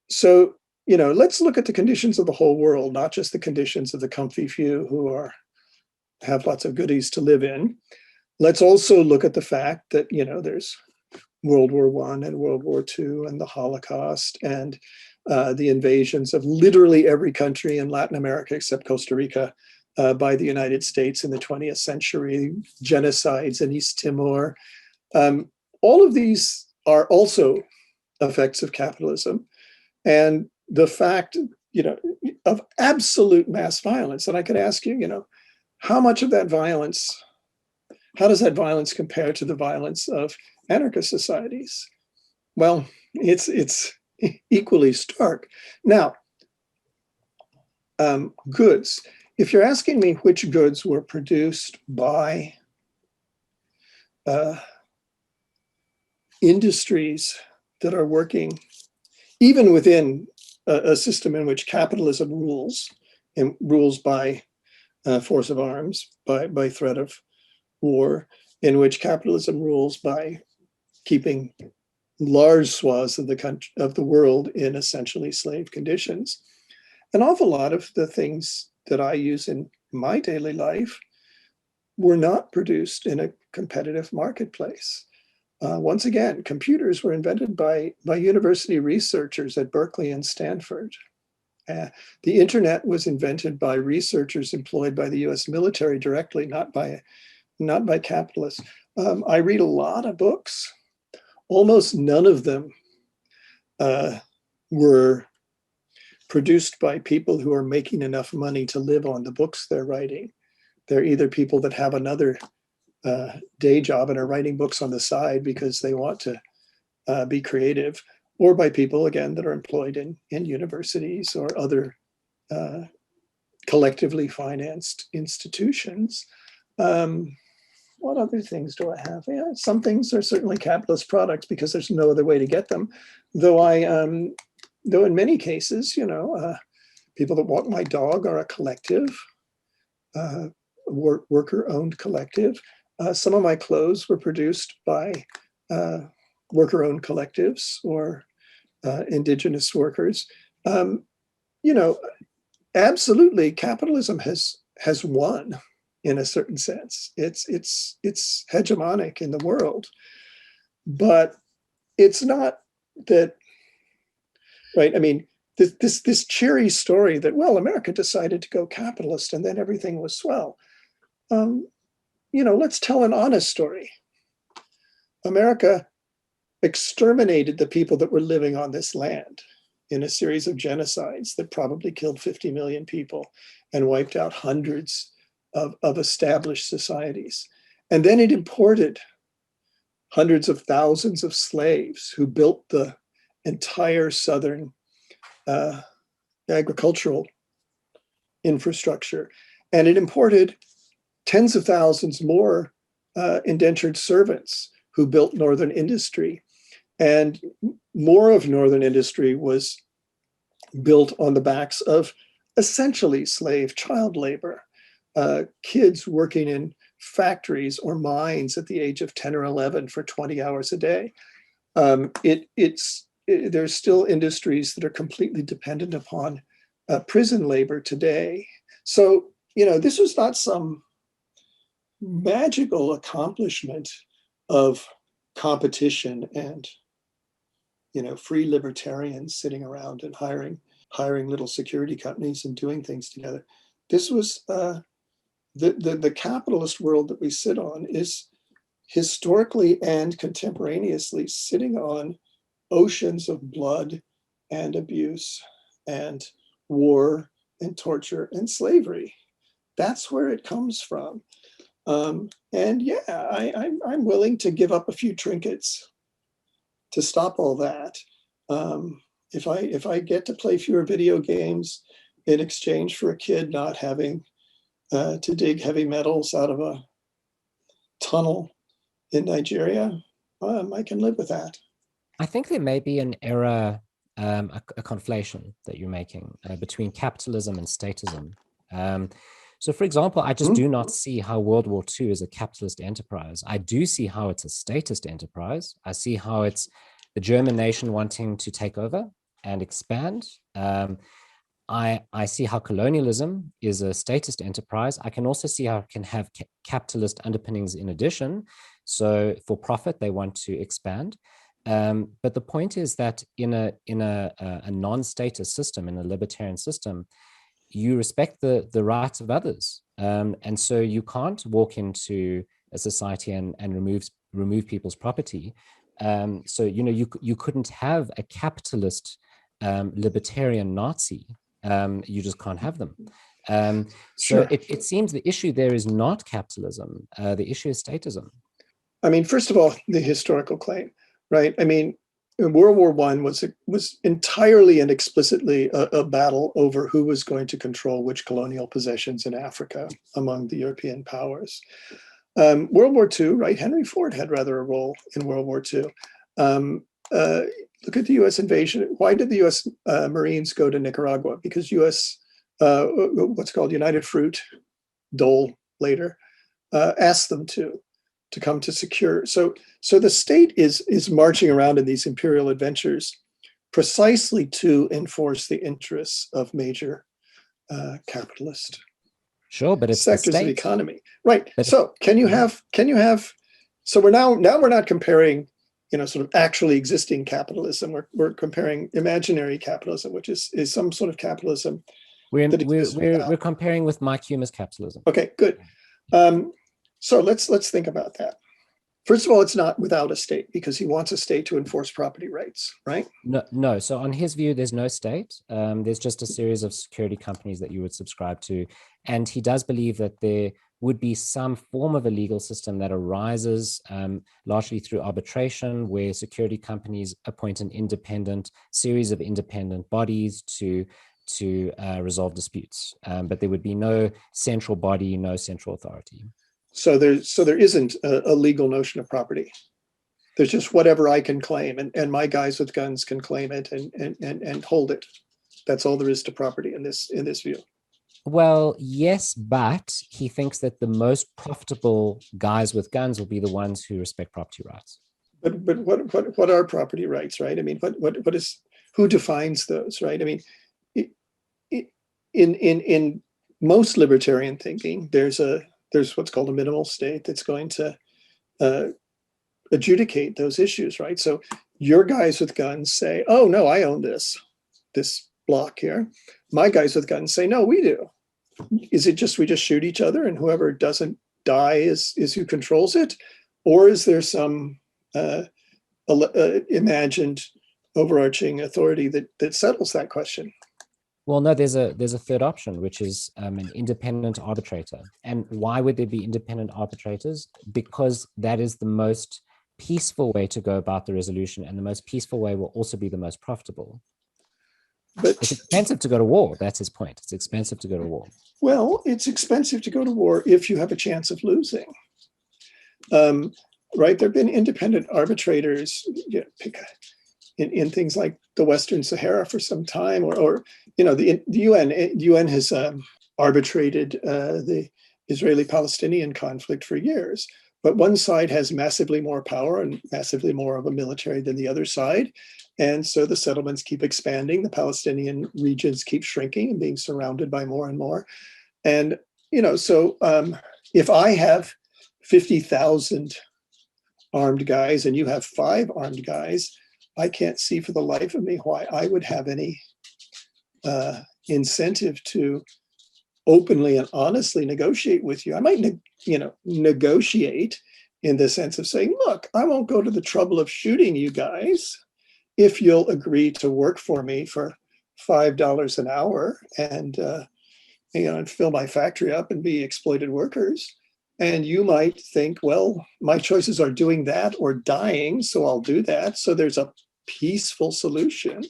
So let's look at the conditions of the whole world, not just the conditions of the comfy few who have lots of goodies to live in. Let's also look at the fact that, there's World War I and World War II and the Holocaust and the invasions of literally every country in Latin America except Costa Rica by the United States in the 20th century, genocides in East Timor. All of these are also effects of capitalism. And the fact, of absolute mass violence. And I could ask you, how much of that violence, how does that violence compare to the violence of anarchist societies? Well, it's equally stark. Now, goods. If you're asking me which goods were produced by industries that are working even within a system in which capitalism rules, and rules by force of arms, by threat of war, in which capitalism rules by keeping large swaths of the world in essentially slave conditions. An awful lot of the things that I use in my daily life were not produced in a competitive marketplace. Once again, computers were invented by university researchers at Berkeley and Stanford. The internet was invented by researchers employed by the US military directly, not by capitalists. I read a lot of books. Almost none of them were produced by people who are making enough money to live on the books they're writing. They're either people that have another day job and are writing books on the side because they want to be creative, or by people, again, that are employed in universities or other collectively financed institutions. What other things do I have? Yeah, some things are certainly capitalist products because there's no other way to get them. Though in many cases, people that walk my dog are a collective, worker-owned collective. Some of my clothes were produced by worker-owned collectives or indigenous workers. Absolutely, capitalism has won in a certain sense. It's hegemonic in the world, but it's not that, right? I mean, this cheery story that, well, America decided to go capitalist and then everything was swell. Let's tell an honest story. America exterminated the people that were living on this land in a series of genocides that probably killed 50 million people and wiped out hundreds of established societies. And then it imported hundreds of thousands of slaves who built the entire Southern agricultural infrastructure. And it imported tens of thousands more indentured servants who built Northern industry. And more of Northern industry was built on the backs of essentially slave child labor, kids working in factories or mines at the age of 10 or 11 for 20 hours a day. There's still industries that are completely dependent upon prison labor today. So, this was not some magical accomplishment of competition and free libertarians sitting around and hiring little security companies and doing things together. This was the capitalist world that we sit on is historically and contemporaneously sitting on oceans of blood and abuse and war and torture and slavery. That's where it comes from. And yeah, I'm willing to give up a few trinkets to stop all that. If I get to play fewer video games in exchange for a kid not having to dig heavy metals out of a tunnel in Nigeria, I can live with that. I think there may be an error, a conflation that you're making between capitalism and statism. So, for example, I just do not see how World War II is a capitalist enterprise. I do see how it's a statist enterprise. I see how it's the German nation wanting to take over and expand. I see how colonialism is a statist enterprise. I can also see how it can have capitalist underpinnings in addition. So for profit, they want to expand. But the point is that in a non-statist system, in a libertarian system, you respect the rights of others. And so you can't walk into a society and remove people's property. So you couldn't have a capitalist libertarian Nazi. You just can't have them. So Sure. it seems the issue there is not capitalism. The issue is statism. I mean, first of all, the historical claim, right? I mean, World War I was entirely and explicitly a battle over who was going to control which colonial possessions in Africa among the European powers. World War II, right? Henry Ford had rather a role in World War II. Look at the U.S. invasion. Why did the U.S. Marines go to Nicaragua? Because U.S. What's called United Fruit, Dole later, asked them to come to secure. So the state is marching around in these imperial adventures precisely to enforce the interests of major capitalist Sure, but it's sectors the of the state. economy, right? But So can you have? So we're now we're not comparing, sort of actually existing capitalism. We're comparing imaginary capitalism, which is some sort of capitalism. We're comparing with Mike Hume's capitalism. Okay, good. So let's think about that. First of all, it's not without a state because he wants a state to enforce property rights, right? No. So on his view, there's no state. There's just a series of security companies that you would subscribe to. And he does believe that there would be some form of a legal system that arises largely through arbitration, where security companies appoint an independent series of independent bodies to resolve disputes. But there would be no central body, no central authority. So there isn't a legal notion of property. There's just whatever I can claim, and my guys with guns can claim it and hold it. That's all there is to property in this view. Well, yes, but he thinks that the most profitable guys with guns will be the ones who respect property rights. But what are property rights, right? I mean, what is, who defines those, right? I mean, in most libertarian thinking, there's what's called a minimal state that's going to adjudicate those issues, right? So your guys with guns say, "Oh no, I own this block here." My guys with guns say, "No, we do." Is it just we just shoot each other and whoever doesn't die is who controls it, or is there some imagined overarching authority that settles that question? Well, no, there's a third option, which is an independent arbitrator. And why would there be independent arbitrators? Because that is the most peaceful way to go about the resolution, and the most peaceful way will also be the most profitable. But it's expensive to go to war. That's his point. It's expensive to go to war. Well, it's expensive to go to war if you have a chance of losing. Right? There have been independent arbitrators, in things like the Western Sahara for some time, or the UN has arbitrated the Israeli-Palestinian conflict for years. But one side has massively more power and massively more of a military than the other side. And so the settlements keep expanding. The Palestinian regions keep shrinking and being surrounded by more and more. And, so if I have 50,000 armed guys and you have 5 armed guys, I can't see for the life of me why I would have any incentive to openly and honestly negotiate with you. I might, negotiate in the sense of saying, look, I won't go to the trouble of shooting you guys if you'll agree to work for me for $5 an hour and fill my factory up and be exploited workers. And you might think, well, my choices are doing that or dying, so I'll do that. So there's a peaceful solution.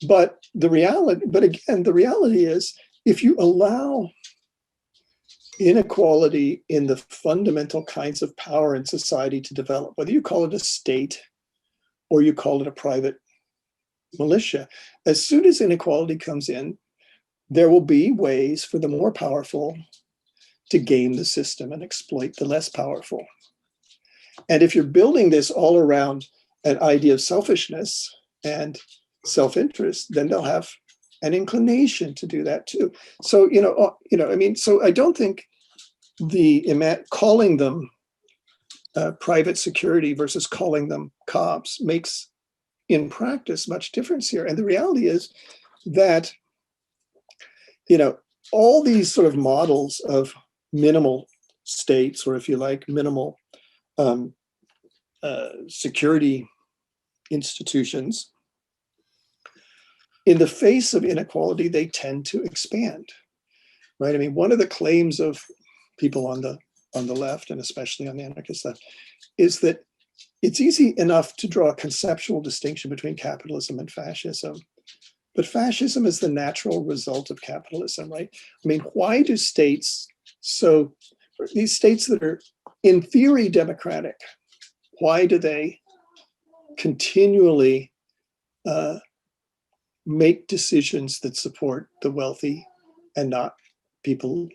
But the reality is, if you allow inequality in the fundamental kinds of power in society to develop, whether you call it a state or you call it a private militia, as soon as inequality comes in, there will be ways for the more powerful to game the system and exploit the less powerful. And if you're building this all around an idea of selfishness and self-interest, then they'll have an inclination to do that too. So, so I don't think calling them private security versus calling them cops makes in practice much difference here. And the reality is that, all these sort of models of minimal states, or if you like, minimal security institutions, in the face of inequality, they tend to expand, right? I mean, one of the claims of people on the left, and especially on the anarchist left, is that it's easy enough to draw a conceptual distinction between capitalism and fascism. But fascism is the natural result of capitalism, right? I mean, why do states, so these states that are in theory democratic, why do they continually make decisions that support the wealthy and not people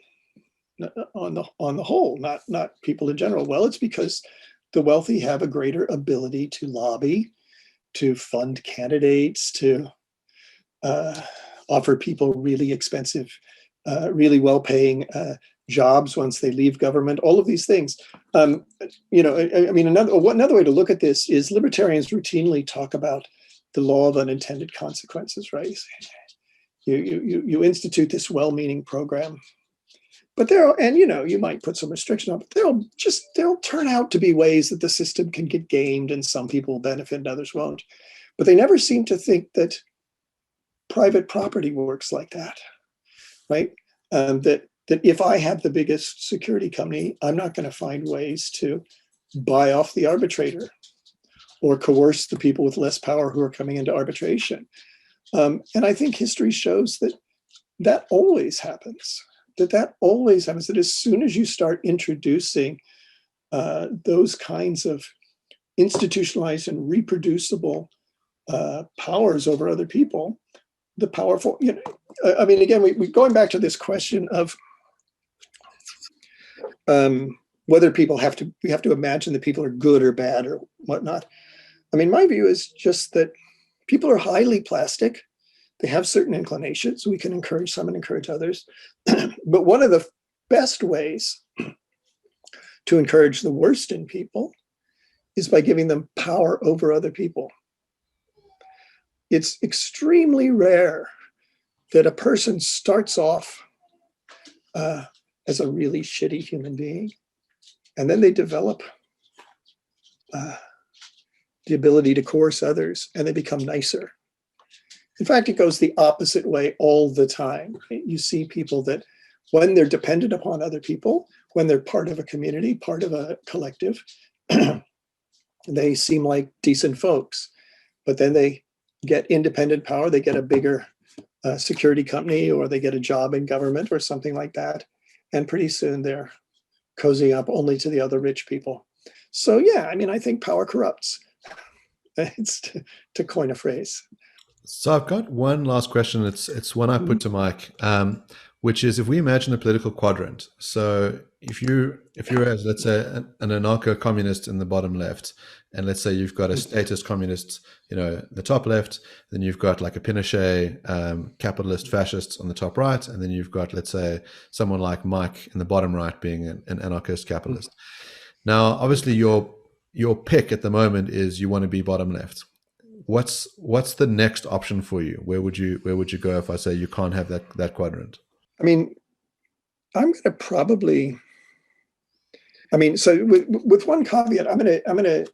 on the whole, not people in general? Well, it's because the wealthy have a greater ability to lobby, to fund candidates, to offer people really expensive, really well-paying jobs once they leave government. All of these things. You know, I mean, another way to look at this is libertarians routinely talk about the law of unintended consequences, right? You institute this well-meaning program, but and you know, you might put some restriction on, but they'll turn out to be ways that the system can get gamed, and some people will benefit and others won't. But they never seem to think that private property works like that, right? That if I have the biggest security company, I'm not going to find ways to buy off the arbitrator or coerce the people with less power who are coming into arbitration. And I think history shows that always happens. That always happens. That as soon as you start introducing those kinds of institutionalized and reproducible powers over other people, the powerful, you know, I mean, again, we going back to this question of whether people we have to imagine that people are good or bad or whatnot. I mean, my view is just that people are highly plastic. They have certain inclinations. We can encourage some and encourage others. But one of the best ways to encourage the worst in people is by giving them power over other people. It's extremely rare that a person starts off as a really shitty human being, and then they develop the ability to coerce others, and they become nicer. In fact, it goes the opposite way all the time. You see people that when they're dependent upon other people, when they're part of a community, part of a collective, they seem like decent folks. But then they get independent power, they get a bigger security company, or they get a job in government or something like that. And pretty soon they're cozying up only to the other rich people. So yeah, I mean, I think power corrupts. It's to coin a phrase. So I've got one last question. It's one I put to Mike, which is, if we imagine a political quadrant. So if you're as, let's say, an anarcho-communist in the bottom left, and let's say you've got a statist communist, you know, the top left, then you've got like a Pinochet capitalist fascist on the top right, and then you've got, let's say, someone like Mike in the bottom right being an anarchist capitalist. Now, obviously, your pick at the moment is you want to be bottom left. What's the next option for you? Where would you go if I say you can't have that quadrant? I mean, I'm going to probably. I mean, so with one caveat, I'm going to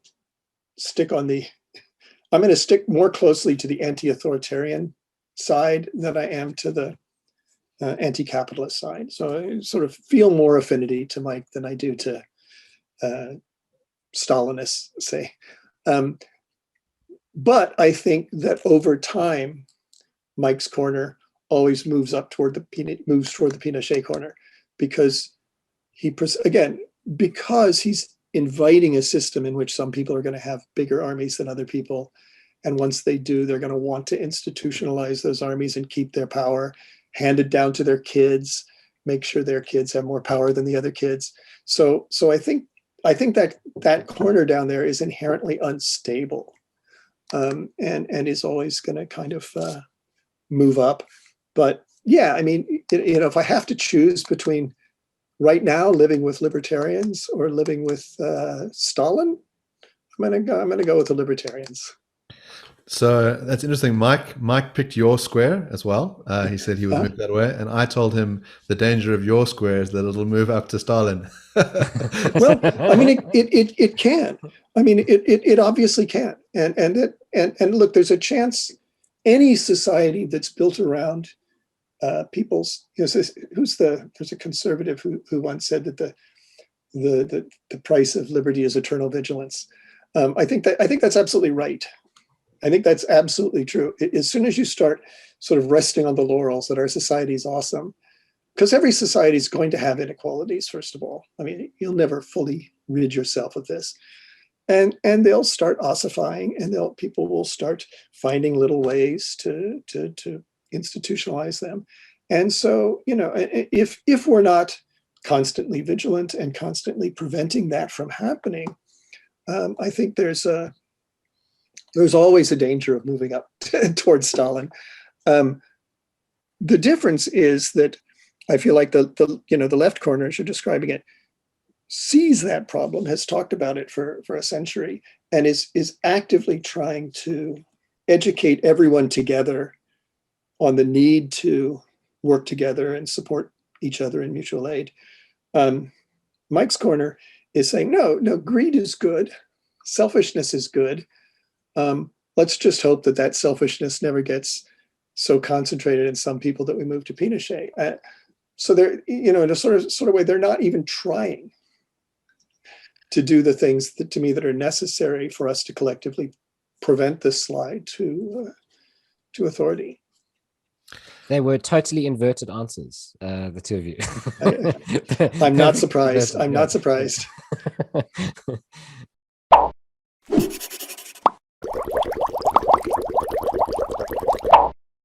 stick more closely to the anti-authoritarian side than I am to the anti-capitalist side. So I sort of feel more affinity to Mike than I do to Stalinists, say. But I think that over time, Mike's corner always moves toward the Pinochet corner, because because he's inviting a system in which some people are going to have bigger armies than other people. And once they do, they're going to want to institutionalize those armies and keep their power, hand it down to their kids, make sure their kids have more power than the other kids. So I think that corner down there is inherently unstable, and is always going to kind of move up. But yeah, I mean, you know, if I have to choose between right now living with libertarians or living with Stalin, I'm gonna go with the libertarians. So that's interesting. Mike picked your square as well. He said he would move that way, and I told him the danger of your square is that it'll move up to Stalin. Well, I mean, it can. I mean, it obviously can. And look, there's a chance any society that's built around people's, there's a conservative who once said that the price of liberty is eternal vigilance. I think that's absolutely right. I think that's absolutely true. As soon as you start sort of resting on the laurels that our society is awesome, because every society is going to have inequalities, first of all. I mean, you'll never fully rid yourself of this. And they'll start ossifying, and people will start finding little ways to institutionalize them. And so, if we're not constantly vigilant and constantly preventing that from happening, I think there's always a danger of moving up towards Stalin. The difference is that I feel like the left corner, as you're describing it, sees that problem, has talked about it for a century, and is actively trying to educate everyone together on the need to work together and support each other in mutual aid. Mike's corner is saying, no, greed is good. Selfishness is good. Let's just hope that selfishness never gets so concentrated in some people that we move to Pinochet. So they're, in a sort of way, they're not even trying to do the things that, to me, that are necessary for us to collectively prevent this slide to authority. They were totally inverted answers, the two of you. I'm not surprised. I'm not surprised.